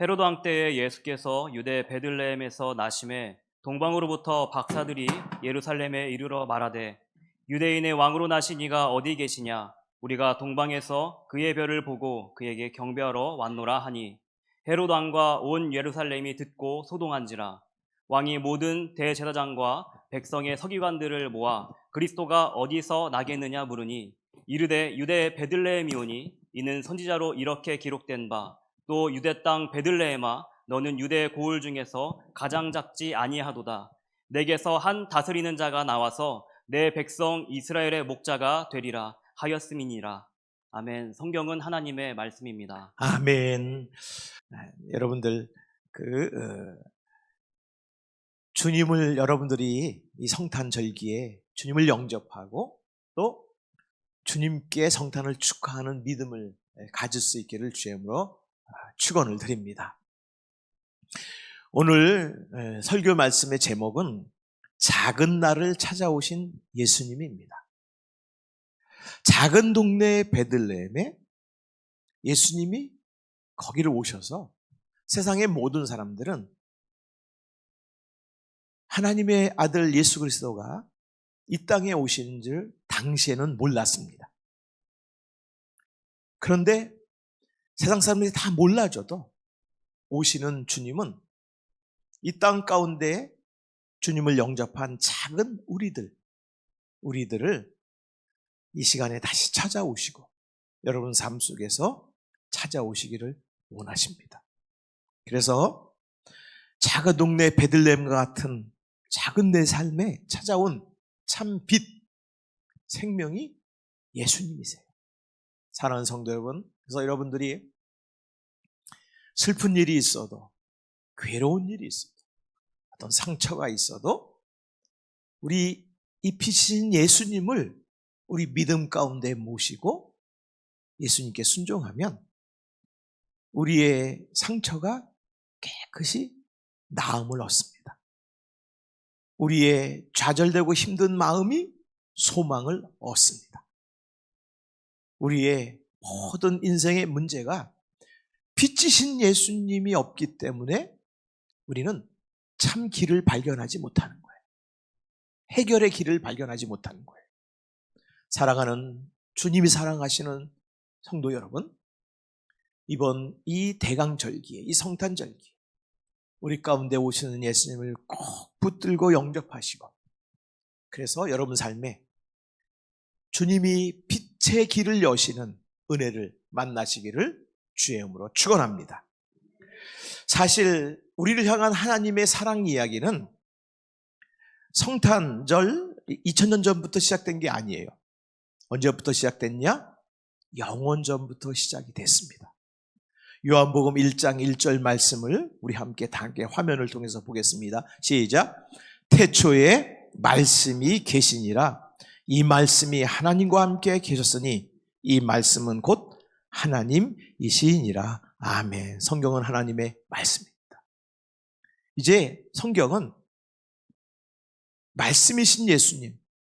헤로드 왕 때에 예수께서 유대 베들레헴에서 나심에 동방으로부터 박사들이 예루살렘에 이르러 말하되 유대인의 왕으로 나신 이가 어디 계시냐? 우리가 동방에서 그의 별을 보고 그에게 경배하러 왔노라 하니 헤로드 왕과 온 예루살렘이 듣고 소동한지라. 왕이 모든 대제사장과 백성의 서기관들을 모아 그리스도가 어디서 나겠느냐 물으니 이르되 유대 베들레헴이오니 이는 선지자로 이렇게 기록된 바 또 유대 땅 베들레헴아 너는 유대 고을 중에서 가장 작지 아니하도다. 내게서 한 다스리는 자가 나와서 내 백성 이스라엘의 목자가 되리라 하였음이니라. 아멘. 성경은 하나님의 말씀입니다. 아멘. 여러분들 주님을 여러분들이 이 성탄절기에 주님을 영접하고 또 주님께 성탄을 축하하는 믿음을 가질 수 있기를 주님으로 축원을 드립니다. 오늘 설교 말씀의 제목은 작은 날을 찾아오신 예수님입니다. 작은 동네 베들레헴에 예수님이 거기를 오셔서 세상의 모든 사람들은 하나님의 아들 예수 그리스도가 이 땅에 오신 줄 당시에는 몰랐습니다. 그런데 세상 사람들이 다 몰라줘도 오시는 주님은 이 땅 가운데 주님을 영접한 작은 우리들을 이 시간에 다시 찾아오시고 여러분 삶 속에서 찾아오시기를 원하십니다. 그래서 작은 동네 베들레헴과 같은 작은 내 삶에 찾아온 참 빛, 생명이 예수님이세요. 사랑하는 성도 여러분, 그래서 여러분들이 슬픈 일이 있어도 괴로운 일이 있어도 어떤 상처가 있어도 우리 이 빛이신 예수님을 우리 믿음 가운데 모시고 예수님께 순종하면 우리의 상처가 깨끗이 나음을 얻습니다. 우리의 좌절되고 힘든 마음이 소망을 얻습니다. 우리의 모든 인생의 문제가 빛이신 예수님이 없기 때문에 우리는 참 길을 발견하지 못하는 거예요. 해결의 길을 발견하지 못하는 거예요. 사랑하는 주님이 사랑하시는 성도 여러분, 이번 이 대강절기에, 이 성탄절기에 우리 가운데 오시는 예수님을 꼭 붙들고 영접하시고, 그래서 여러분 삶에 주님이 빛의 길을 여시는 은혜를 만나시기를 주의 이름으로 축원합니다. 사실 우리를 향한 하나님의 사랑 이야기는 성탄절 2000년 전부터 시작된 게 아니에요. 언제부터 시작됐냐? 영원 전부터 시작이 됐습니다. 요한복음 1장 1절 말씀을 우리 함께 화면을 통해서 보겠습니다. 시작. 태초에 말씀이 계시니라. 이 말씀이 하나님과 함께 계셨으니 이 말씀은 곧 하나님이시니라. 아멘. 성경은 하나님의 말씀입니다. 이제 성경은 말씀이신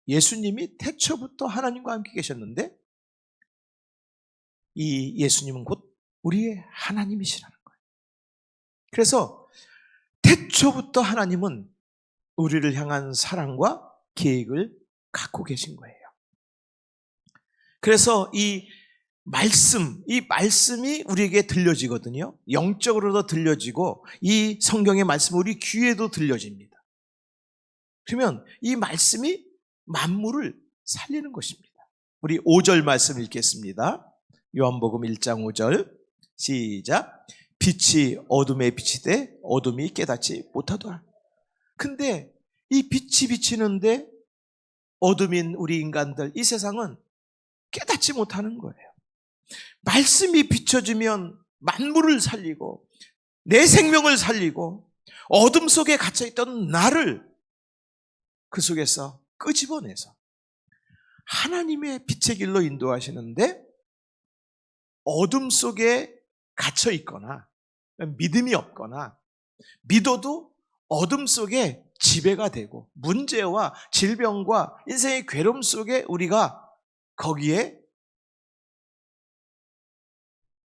예수님이 태초부터 하나님과 함께 계셨는데 이 예수님은 곧 우리의 하나님이시라는 거예요. 그래서 태초부터 하나님은 우리를 향한 사랑과 계획을 갖고 계신 거예요. 그래서 이 말씀이 우리에게 들려지거든요. 영적으로도 들려지고 이 성경의 말씀은 우리 귀에도 들려집니다. 그러면 이 말씀이 만물을 살리는 것입니다. 우리 5절 말씀 읽겠습니다. 요한복음 1장 5절 시작. 빛이 어둠에 비치되 어둠이 깨닫지 못하더라. 근데 이 빛이 비치는데 어둠인 우리 인간들, 이 세상은 깨닫지 못하는 거예요. 말씀이 비춰지면 만물을 살리고 내 생명을 살리고 어둠 속에 갇혀있던 나를 그 속에서 끄집어내서 하나님의 빛의 길로 인도하시는데 어둠 속에 갇혀있거나 믿음이 없거나 믿어도 어둠 속에 지배가 되고 문제와 질병과 인생의 괴로움 속에 우리가 거기에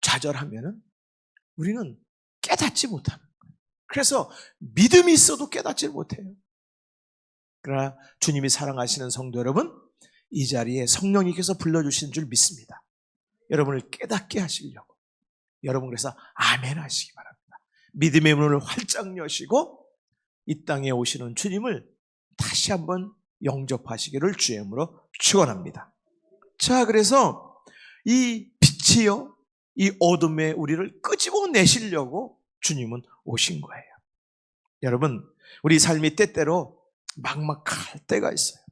좌절하면은 우리는 깨닫지 못하는 거예요. 그래서 믿음이 있어도 깨닫지 못해요. 그러나 주님이 사랑하시는 성도 여러분, 이 자리에 성령님께서 불러주신 줄 믿습니다. 여러분을 깨닫게 하시려고. 여러분 그래서 아멘 하시기 바랍니다. 믿음의 문을 활짝 여시고 이 땅에 오시는 주님을 다시 한번 영접하시기를 주의 이름으로 축원합니다. 자, 그래서 이 빛이요, 이 어둠에 우리를 끄집어내시려고 주님은 오신 거예요. 여러분, 우리 삶이 때때로 막막할 때가 있어요.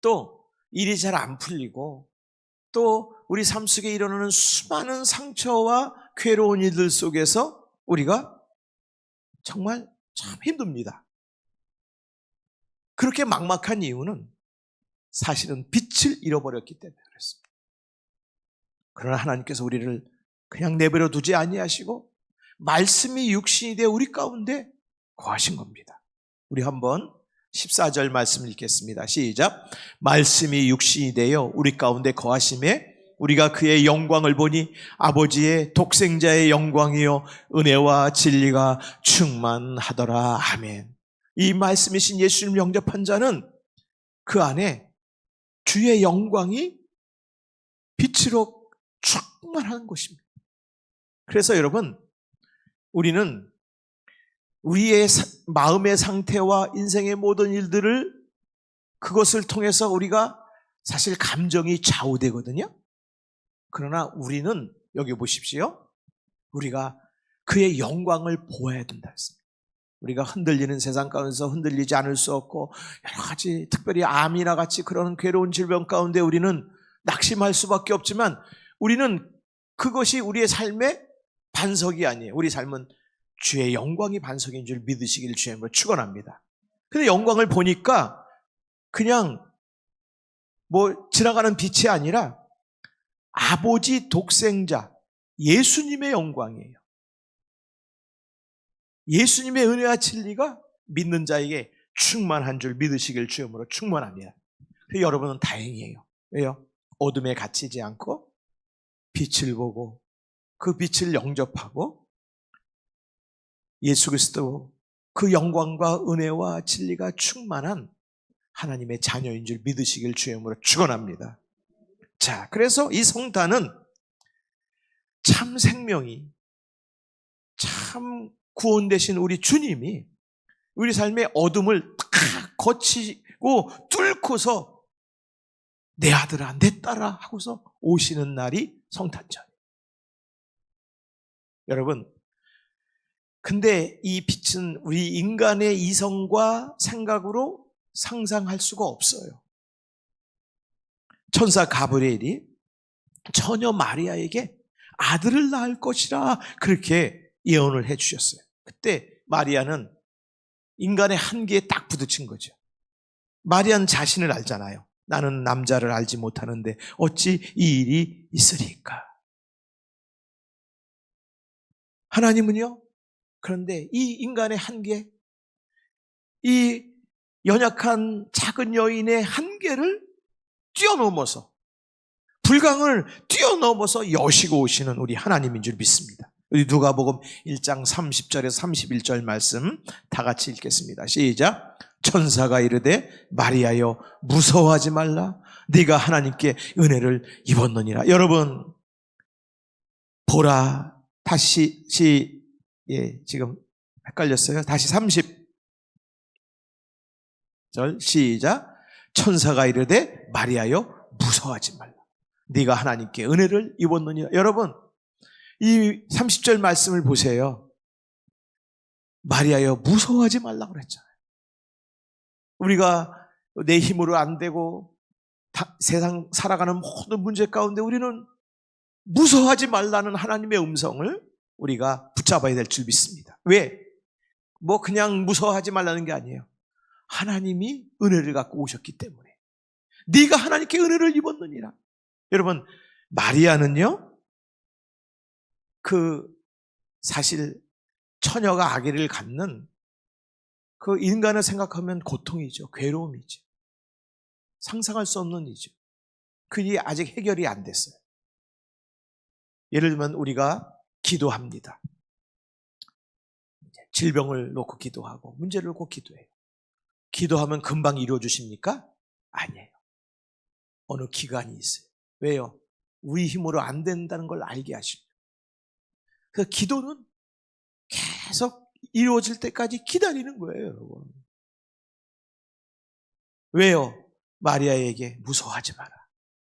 또 일이 잘 안 풀리고 또 우리 삶 속에 일어나는 수많은 상처와 괴로운 일들 속에서 우리가 정말 참 힘듭니다. 그렇게 막막한 이유는 사실은 빛을 잃어버렸기 때문에 그렇습니다. 그러나 하나님께서 우리를 그냥 내버려 두지 아니하시고 말씀이 육신이 되어 우리 가운데 거하신 겁니다. 우리 한번 14절 말씀을 읽겠습니다. 시작. 말씀이 육신이 되어 우리 가운데 거하심에 우리가 그의 영광을 보니 아버지의 독생자의 영광이요 은혜와 진리가 충만하더라. 아멘. 이 말씀이신 예수님 영접한 자는 그 안에 주의 영광이 빛으로 충만한 것입니다. 그래서 여러분, 우리는 우리의 마음의 상태와 인생의 모든 일들을 그것을 통해서 우리가 사실 감정이 좌우되거든요. 그러나 우리는 여기 보십시오. 우리가 그의 영광을 보아야 된다 했습니다. 우리가 흔들리는 세상 가운데서 흔들리지 않을 수 없고 여러 가지 특별히 암이나 같이 그런 괴로운 질병 가운데 우리는 낙심할 수밖에 없지만 우리는 그것이 우리의 삶의 반석이 아니에요. 우리 삶은 주의 영광이 반석인 줄 믿으시길 주의 이름으로 축원합니다. 근데 영광을 보니까 그냥 뭐 지나가는 빛이 아니라 아버지 독생자 예수님의 영광이에요. 예수님의 은혜와 진리가 믿는 자에게 충만한 줄 믿으시길 주의 이름으로 충만합니다. 그래서 여러분은 다행이에요. 왜요? 어둠에 갇히지 않고 빛을 보고 그 빛을 영접하고 예수 그리스도 그 영광과 은혜와 진리가 충만한 하나님의 자녀인 줄 믿으시길 주의 이름으로 축원합니다. 자, 그래서 이 성탄은 참 생명이 참 구원되신 우리 주님이 우리 삶의 어둠을 탁 거치고 뚫고서 내 아들아 내 딸아 하고서 오시는 날이 성탄절. 여러분, 근데 이 빛은 우리 인간의 이성과 생각으로 상상할 수가 없어요. 천사 가브리엘이 처녀 마리아에게 아들을 낳을 것이라 그렇게 예언을 해 주셨어요. 그때 마리아는 인간의 한계에 딱 부딪힌 거죠. 마리아는 자신을 알잖아요. 나는 남자를 알지 못하는데 어찌 이 일이 있으리까. 하나님은요, 그런데 이 인간의 한계, 이 연약한 작은 여인의 한계를 뛰어넘어서 불강을 뛰어넘어서 여시고 오시는 우리 하나님인 줄 믿습니다. 우리 누가복음 1장 30절에서 31절 말씀 다 같이 읽겠습니다. 시작. 천사가 이르되 마리아여 무서워하지 말라 네가 하나님께 은혜를 입었느니라. 여러분 보라. 다시 지금 헷갈렸어요. 다시 30절 시작. 천사가 이르되 마리아여 무서워하지 말라 네가 하나님께 은혜를 입었느니라. 여러분 이 30절 말씀을 보세요. 마리아여 무서워하지 말라고 그랬잖아요. 우리가 내 힘으로 안 되고 세상 살아가는 모든 문제 가운데 우리는 무서워하지 말라는 하나님의 음성을 우리가 붙잡아야 될 줄 믿습니다. 왜? 뭐 그냥 무서워하지 말라는 게 아니에요. 하나님이 은혜를 갖고 오셨기 때문에 네가 하나님께 은혜를 입었느니라. 여러분 마리아는요 그 사실 처녀가 아기를 갖는 그 인간을 생각하면 고통이죠. 괴로움이죠. 상상할 수 없는 일이죠. 그게 아직 해결이 안 됐어요. 예를 들면 우리가 기도합니다. 질병을 놓고 기도하고 문제를 놓고 기도해요. 기도하면 금방 이루어주십니까? 아니에요. 어느 기간이 있어요. 왜요? 우리 힘으로 안 된다는 걸 알게 하십니다. 그래서 기도는 계속 이루어질 때까지 기다리는 거예요, 여러분. 왜요? 마리아에게 무서워하지 마라.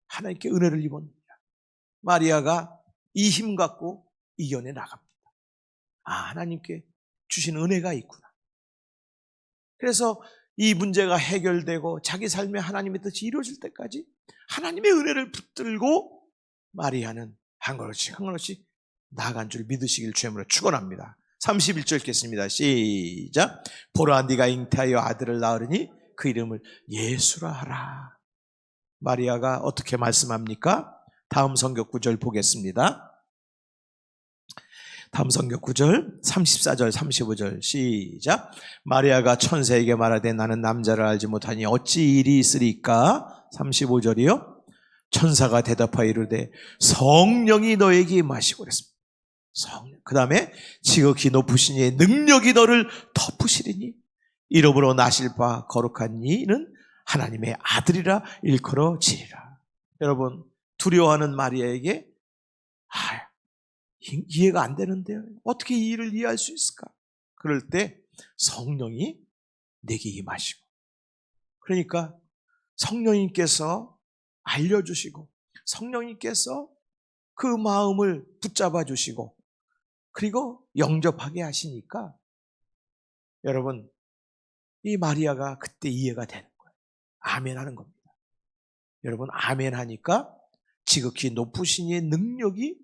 하나님께 은혜를 입었느니라. 마리아가 이 힘 갖고 이겨내 나갑니다. 하나님께 주신 은혜가 있구나. 그래서 이 문제가 해결되고 자기 삶에 하나님의 뜻이 이루어질 때까지 하나님의 은혜를 붙들고 마리아는 한 걸음씩 한 걸음씩 나아간 줄 믿으시길 주님으로 축원합니다. 31절 읽겠습니다. 시작. 보라, 네가 잉태하여 아들을 낳으리니 그 이름을 예수라 하라. 마리아가 어떻게 말씀합니까? 다음 성경 구절 보겠습니다. 다음 성경 구절 34절 35절 시작. 마리아가 천사에게 말하되 나는 남자를 알지 못하니 어찌 일이 있으리까? 35절이요. 천사가 대답하여 이르되 성령이 너에게 임하시고 그랬습니다. 성령. 그 다음에 지극히 높으신 이의 능력이 너를 덮으시리니 이름으로 나실 바 거룩한 이는 하나님의 아들이라 일컬어지리라. 여러분, 두려워하는 마리아에게 이해가 안 되는데요. 어떻게 이 일을 이해할 수 있을까? 그럴 때 성령이 내게 임하시고, 그러니까 성령님께서 알려주시고 성령님께서 그 마음을 붙잡아 주시고 그리고 영접하게 하시니까 여러분, 이 마리아가 그때 이해가 되는 거예요. 아멘 하는 겁니다. 여러분, 아멘 하니까 지극히 높으신 이의 능력이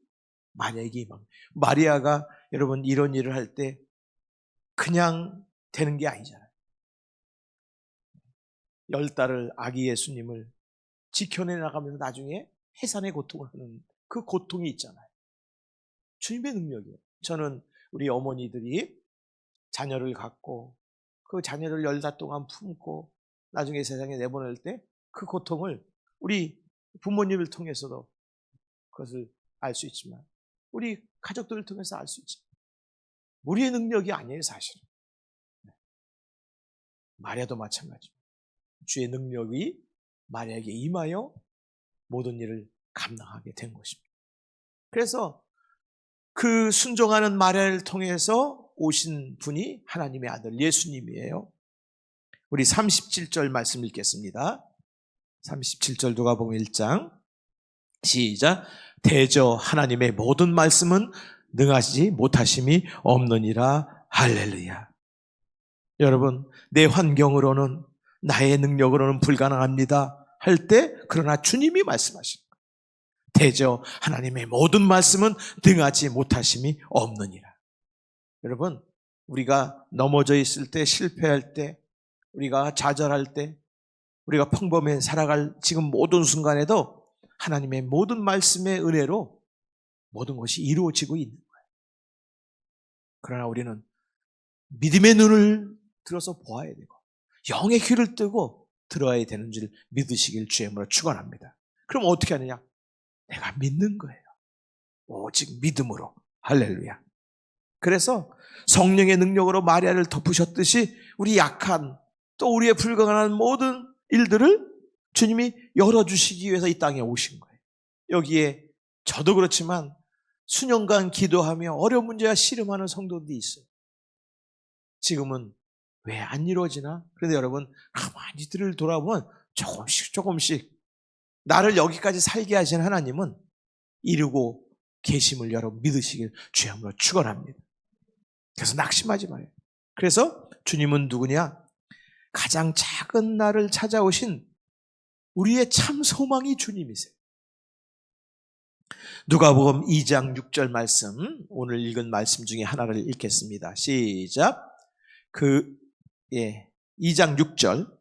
마리아에게 임합니다. 마리아가 여러분 이런 일을 할 때 그냥 되는 게 아니잖아요. 10달을 아기 예수님을 지켜내 나가면서 나중에 해산의 고통을 하는 그 고통이 있잖아요. 주님의 능력이에요. 저는 우리 어머니들이 자녀를 갖고 그 자녀를 10달 동안 품고 나중에 세상에 내보낼 때 그 고통을 우리 부모님을 통해서도 그것을 알 수 있지만 우리 가족들을 통해서 알 수 있죠. 우리의 능력이 아니에요, 사실은. 마리아도 마찬가지입니다. 주의 능력이 마리아에게 임하여 모든 일을 감당하게 된 것입니다. 그래서 그 순종하는 마리아를 통해서 오신 분이 하나님의 아들 예수님이에요. 우리 37절 말씀 읽겠습니다. 37절 누가복음 1장 시작. 대저 하나님의 모든 말씀은 능하지 못하심이 없느니라. 할렐루야. 여러분, 내 환경으로는 나의 능력으로는 불가능합니다 할 때 그러나 주님이 말씀하신 거예요. 대저 하나님의 모든 말씀은 능하지 못하심이 없느니라. 여러분, 우리가 넘어져 있을 때, 실패할 때, 우리가 좌절할 때, 우리가 평범히 살아갈 지금 모든 순간에도 하나님의 모든 말씀의 은혜로 모든 것이 이루어지고 있는 거예요. 그러나 우리는 믿음의 눈을 들어서 보아야 되고 영의 귀를 뜨고 들어야 되는 줄 믿으시길 주님으로 축원합니다. 그럼 어떻게 하느냐? 내가 믿는 거예요. 오직 믿음으로. 할렐루야. 그래서 성령의 능력으로 마리아를 덮으셨듯이 우리 약한 또 우리의 불가능한 모든 일들을 주님이 열어주시기 위해서 이 땅에 오신 거예요. 여기에 저도 그렇지만 수년간 기도하며 어려운 문제와 씨름하는 성도들이 있어요. 지금은 왜 안 이루어지나? 그런데 여러분, 가만히 뒤를 돌아보면 조금씩 나를 여기까지 살게 하신 하나님은 이루고 계심을 여러분 믿으시길 주님으로 축원합니다. 그래서 낙심하지 마요. 그래서 주님은 누구냐? 가장 작은 나를 찾아오신 우리의 참 소망이 주님이세요. 누가복음 2장 6절 말씀, 오늘 읽은 말씀 중에 하나를 읽겠습니다. 시작. 2장 6절.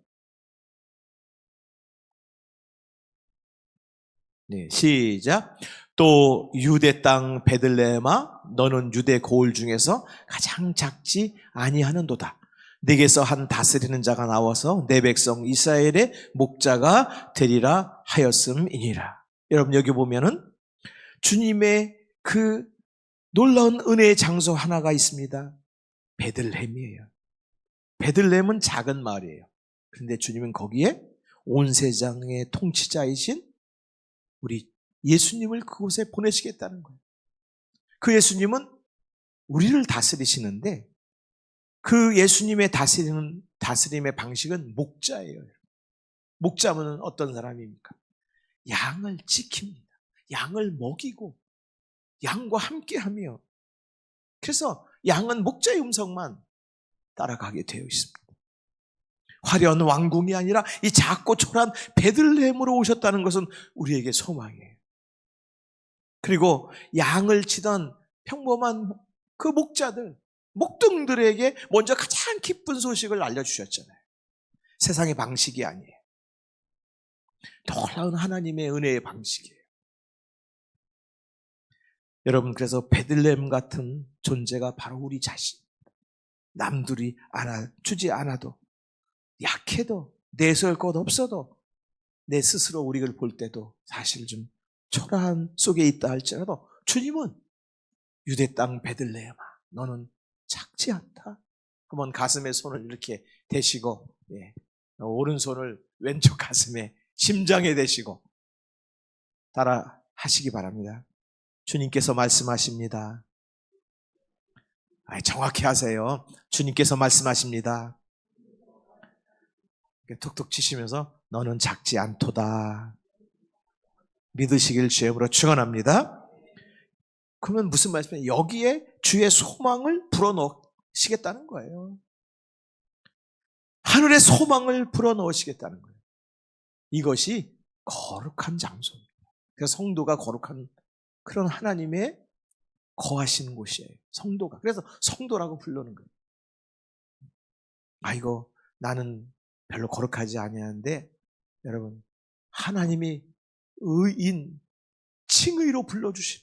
네, 시작. 또 유대 땅 베들레헴아, 너는 유대 고을 중에서 가장 작지 아니하는도다. 네게서 한 다스리는 자가 나와서 내 백성 이스라엘의 목자가 되리라 하였음이니라. 여러분, 여기 보면은 주님의 그 놀라운 은혜의 장소 하나가 있습니다. 베들레헴이에요. 베들레헴은 작은 마을이에요. 그런데 주님은 거기에 온 세상의 통치자이신 우리 예수님을 그곳에 보내시겠다는 거예요. 그 예수님은 우리를 다스리시는데 그 예수님의 다스림의 방식은 목자예요. 목자는 어떤 사람입니까? 양을 지킵니다. 양을 먹이고 양과 함께하며, 그래서 양은 목자의 음성만 따라가게 되어 있습니다. 화려한 왕궁이 아니라 이 작고 초라한 베들레헴으로 오셨다는 것은 우리에게 소망이에요. 그리고 양을 치던 평범한 그 목자들, 목동들에게 먼저 가장 기쁜 소식을 알려주셨잖아요. 세상의 방식이 아니에요. 놀라운 하나님의 은혜의 방식이에요. 여러분, 그래서 베들레헴 같은 존재가 바로 우리 자신. 남들이 알아주지 않아도, 약해도, 내세울 것 없어도, 내 스스로 우리를 볼 때도 사실 좀 초라한 속에 있다 할지라도 주님은 유대 땅 베들레헴아, 너는 작지 않다. 한번 가슴에 손을 이렇게 대시고, 오른손을 왼쪽 가슴에, 심장에 대시고 따라 하시기 바랍니다. 주님께서 말씀하십니다. 정확히 하세요. 주님께서 말씀하십니다. 툭툭 치시면서 너는 작지 않도다 믿으시길 주님으로 축원합니다. 그러면 무슨 말씀이에요? 여기에 주의 소망을 불어넣으시겠다는 거예요. 하늘의 소망을 불어넣으시겠다는 거예요. 이것이 거룩한 장소입니다. 그래서 성도가 거룩한 그런 하나님의 거하시는 곳이에요. 성도가. 그래서 성도라고 부르는 거예요. 이거 나는 별로 거룩하지 아니하는데, 여러분, 하나님이 의인, 칭의로 불러주신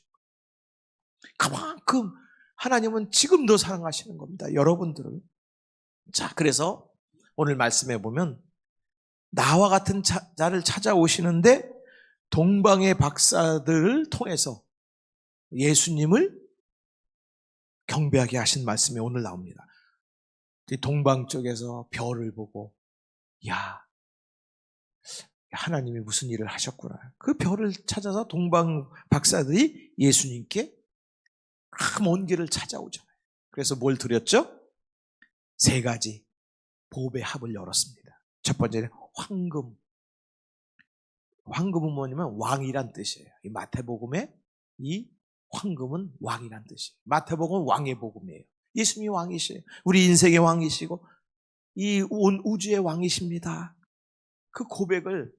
그만큼 하나님은 지금도 사랑하시는 겁니다. 여러분들을. 자, 그래서 오늘 말씀해 보면 나와 같은 자를 찾아오시는데 동방의 박사들을 통해서 예수님을 경배하게 하신 말씀이 오늘 나옵니다. 동방 쪽에서 별을 보고, 야, 하나님이 무슨 일을 하셨구나. 그 별을 찾아서 동방 박사들이 예수님께 먼 길을 찾아오잖아요. 그래서 뭘 드렸죠? 3가지 보배 합을 열었습니다. 첫 번째는 황금. 황금은 뭐냐면 왕이란 뜻이에요. 이 마태복음에 이 황금은 왕이란 뜻이에요. 마태복음은 왕의 복음이에요. 예수님이 왕이시에요. 우리 인생의 왕이시고 이 온 우주의 왕이십니다. 그 고백을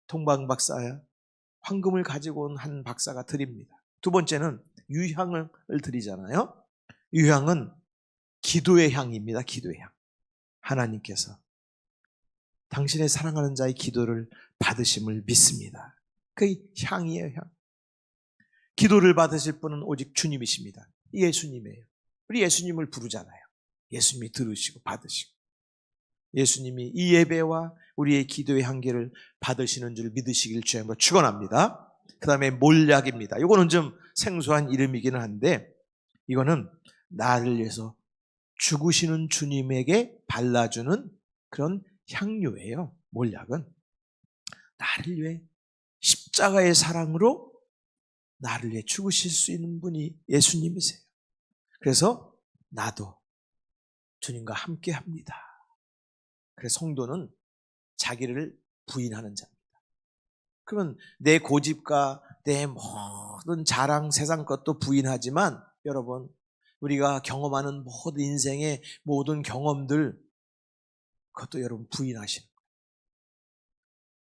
동방 박사야 황금을 가지고 온 한 박사가 드립니다. 두 번째는 유향을 드리잖아요. 유향은 기도의 향입니다. 기도의 향. 하나님께서 당신의 사랑하는 자의 기도를 받으심을 믿습니다. 그 향이에요, 향. 기도를 받으실 분은 오직 주님이십니다. 예수님이에요. 우리 예수님을 부르잖아요. 예수님이 들으시고 받으시고. 예수님이 이 예배와 우리의 기도의 향기를 받으시는 줄 믿으시길 주님으로 축원합니다. 그 다음에 몰약입니다. 이거는 좀 생소한 이름이기는 한데, 이거는 나를 위해서 죽으시는 주님에게 발라주는 그런 향료예요. 몰약은 나를 위해 십자가의 사랑으로 나를 위해 죽으실 수 있는 분이 예수님이세요. 그래서 나도 주님과 함께 합니다. 그래서 성도는 자기를 부인하는 자입니다. 그러면 내 고집과 내 모든 자랑, 세상 것도 부인하지만, 여러분, 우리가 경험하는 모든 인생의 모든 경험들, 그것도 여러분 부인하시는 거예요.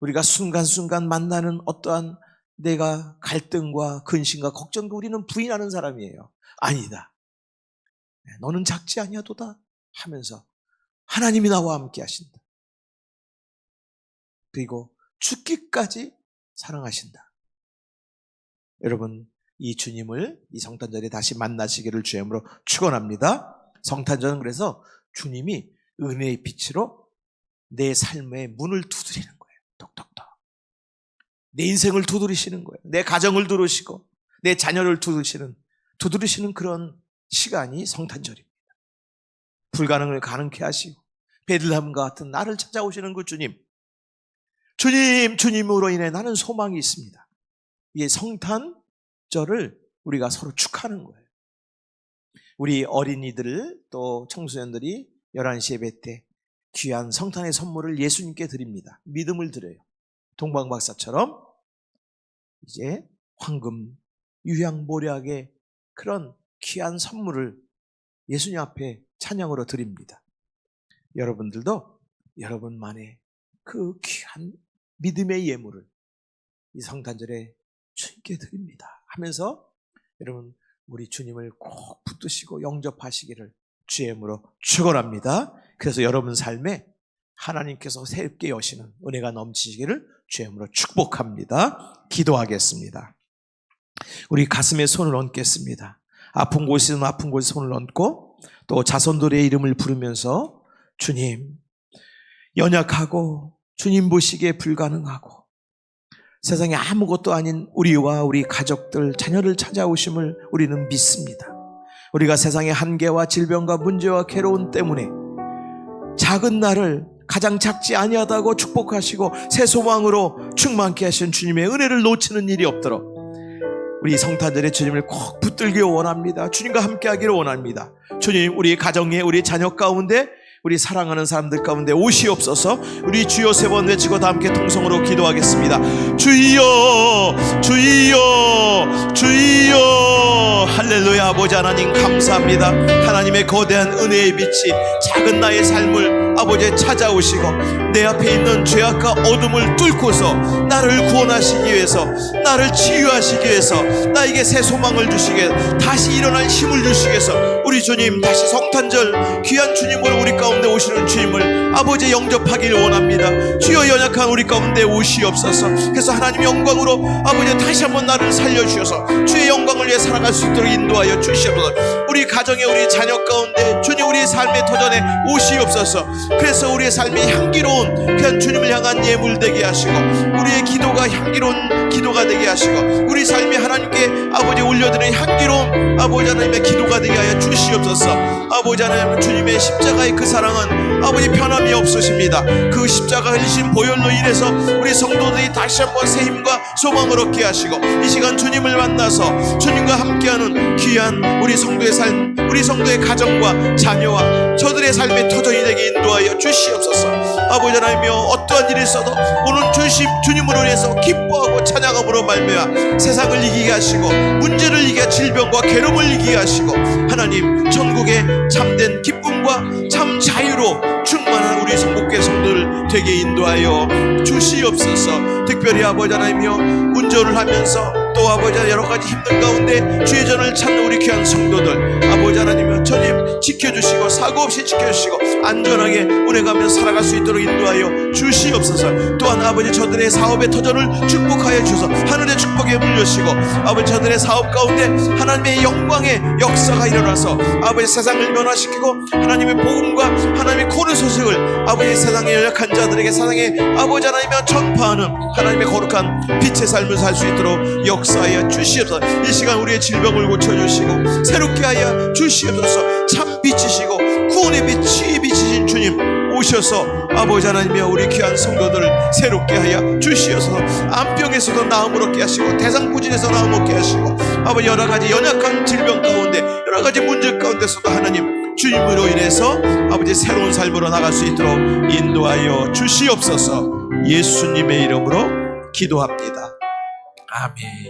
우리가 순간순간 만나는 어떠한 내가 갈등과 근심과 걱정도 우리는 부인하는 사람이에요. 아니다. 너는 작지 아니하도다 하면서 하나님이 나와 함께 하신다. 그리고 죽기까지 사랑하신다. 여러분, 이 주님을 이 성탄절에 다시 만나시기를 주님으로 축원합니다. 성탄절은 그래서 주님이 은혜의 빛으로 내 삶의 문을 두드리는 거예요. 톡톡톡. 내 인생을 두드리시는 거예요. 내 가정을 두드리시고 내 자녀를 두드리시는 그런 시간이 성탄절입니다. 불가능을 가능케 하시고 베들레헴과 같은 나를 찾아오시는 그 주님, 주님으로 인해 나는 소망이 있습니다. 이게 성탄절을 우리가 서로 축하하는 거예요. 우리 어린이들 또 청소년들이 11시 예배 때 귀한 성탄의 선물을 예수님께 드립니다. 믿음을 드려요. 동방박사처럼 이제 황금, 유향, 모략의 그런 귀한 선물을 예수님 앞에 찬양으로 드립니다. 여러분들도 여러분만의 그 귀한 믿음의 예물을 이 성탄절에 주님께 드립니다 하면서 여러분 우리 주님을 꼭 붙드시고 영접하시기를 주의 이름으로 축원합니다. 그래서 여러분 삶에 하나님께서 새롭게 여시는 은혜가 넘치시기를 주의 이름으로 축복합니다. 기도하겠습니다. 우리 가슴에 손을 얹겠습니다. 아픈 곳에는 아픈 곳에 손을 얹고 또 자손들의 이름을 부르면서 주님, 연약하고 주님 보시기에 불가능하고 세상에 아무것도 아닌 우리와 우리 가족들, 자녀를 찾아오심을 우리는 믿습니다. 우리가 세상의 한계와 질병과 문제와 괴로움 때문에 작은 나를 가장 작지 아니하다고 축복하시고 새 소망으로 충만케 하신 주님의 은혜를 놓치는 일이 없도록 우리 성탄절에 주님을 꼭 붙들기 원합니다. 주님과 함께하기를 원합니다. 주님, 우리 가정에 우리 자녀 가운데 우리 사랑하는 사람들 가운데 오시옵소서. 우리 주여 3번 외치고 다 함께 통성으로 기도하겠습니다. 주여, 주여, 주여. 할렐루야. 아버지 하나님 감사합니다. 하나님의 거대한 은혜의 빛이 작은 나의 삶을 아버지 찾아오시고 내 앞에 있는 죄악과 어둠을 뚫고서 나를 구원하시기 위해서, 나를 치유하시기 위해서, 나에게 새 소망을 주시기 위해서, 다시 일어날 힘을 주시기 위해서 우리 주님 다시 성탄절 귀한 주님을 우리 가운데 오시는 주님을 아버지 영접하기를 원합니다. 주여 연약한 우리 가운데 오시옵소서. 그래서 하나님의 영광으로 아버지 다시 한번 나를 살려주셔서 주의 영광을 위해 살아갈 수 있도록 인도하여 주시옵소서. 우리 가정에 우리 자녀 가운데 주님 우리의 삶의 도전에 오시옵소서. 그래서 우리의 삶이 향기로운 그냥 주님을 향한 예물 되게 하시고 우리의 기도가 향기로운 기도가 되게 하시고 우리 삶이 하나님께 아버지 올려드리는 향기로운 아버지 하나님의 기도가 되게 하여 주시옵소서. 아버지 하나님 주님의 십자가의 그 사랑은 아버지 변함이 없으십니다. 그 십자가 흘리신 보혈로 인해서 우리 성도들이 다시 한번 새 힘과 소망을 얻게 하시고 이 시간 주님을 만나서 주님과 함께하는 귀한 우리 성도의 삶, 우리 성도의 가정과 자녀와 저들의 삶의 터전이 되게 인도하여 주시옵소서. 아버지 하나님이여 어떠한 일이 있어도 오늘 주님으로 인해서 기뻐하고 찬양함으로 말미암아 세상을 이기게 하시고 문제를 이기게 하시고 질병과 괴로움을 이기게 하시고 하나님 전국의 참된 기쁨과 참 자유로 충만한 우리 성복의 성도를 되게 인도하여 주시옵소서. 특별히 아버지 하나님이여 운전을 하면서 또 아버지 여러가지 힘든 가운데 주의 전을 찾는 우리 귀한 성도들 아버지 하나님이여 주님 지켜주시고 사고 없이 지켜주시고 안전하게 운행하며 살아갈 수 있도록 인도하여 주시옵소서. 또한 아버지 저들의 사업의 터전을 축복하여 주셔서 하늘의 축복에 물려주시고 아버지 저들의 사업 가운데 하나님의 영광의 역사가 일어나서 아버지 세상을 변화시키고 하나님의 복음과 하나님의 고른 소식을 아버지 세상의 연약한 자들에게 세상에 아버지 하나님의 전파하는 하나님의 거룩한 빛의 삶을 살 수 있도록 역사하여 주시옵소서. 이 시간 우리의 질병을 고쳐주시고 새롭게 하여 주시옵소서. 참 빛이시고 구원의 빛, 치유의 빛이신 주님 오셔서 아버지 하나님이여 우리 귀한 성도들을 새롭게 하여 주시옵소서. 암병에서도 나음을 얻게 하시고 대상부진에서 나음 얻게 하시고 아버지 여러가지 연약한 질병 가운데 여러가지 문제 가운데서도 하나님 주님으로 인해서 아버지 새로운 삶으로 나갈 수 있도록 인도하여 주시옵소서. 예수님의 이름으로 기도합니다. 아멘.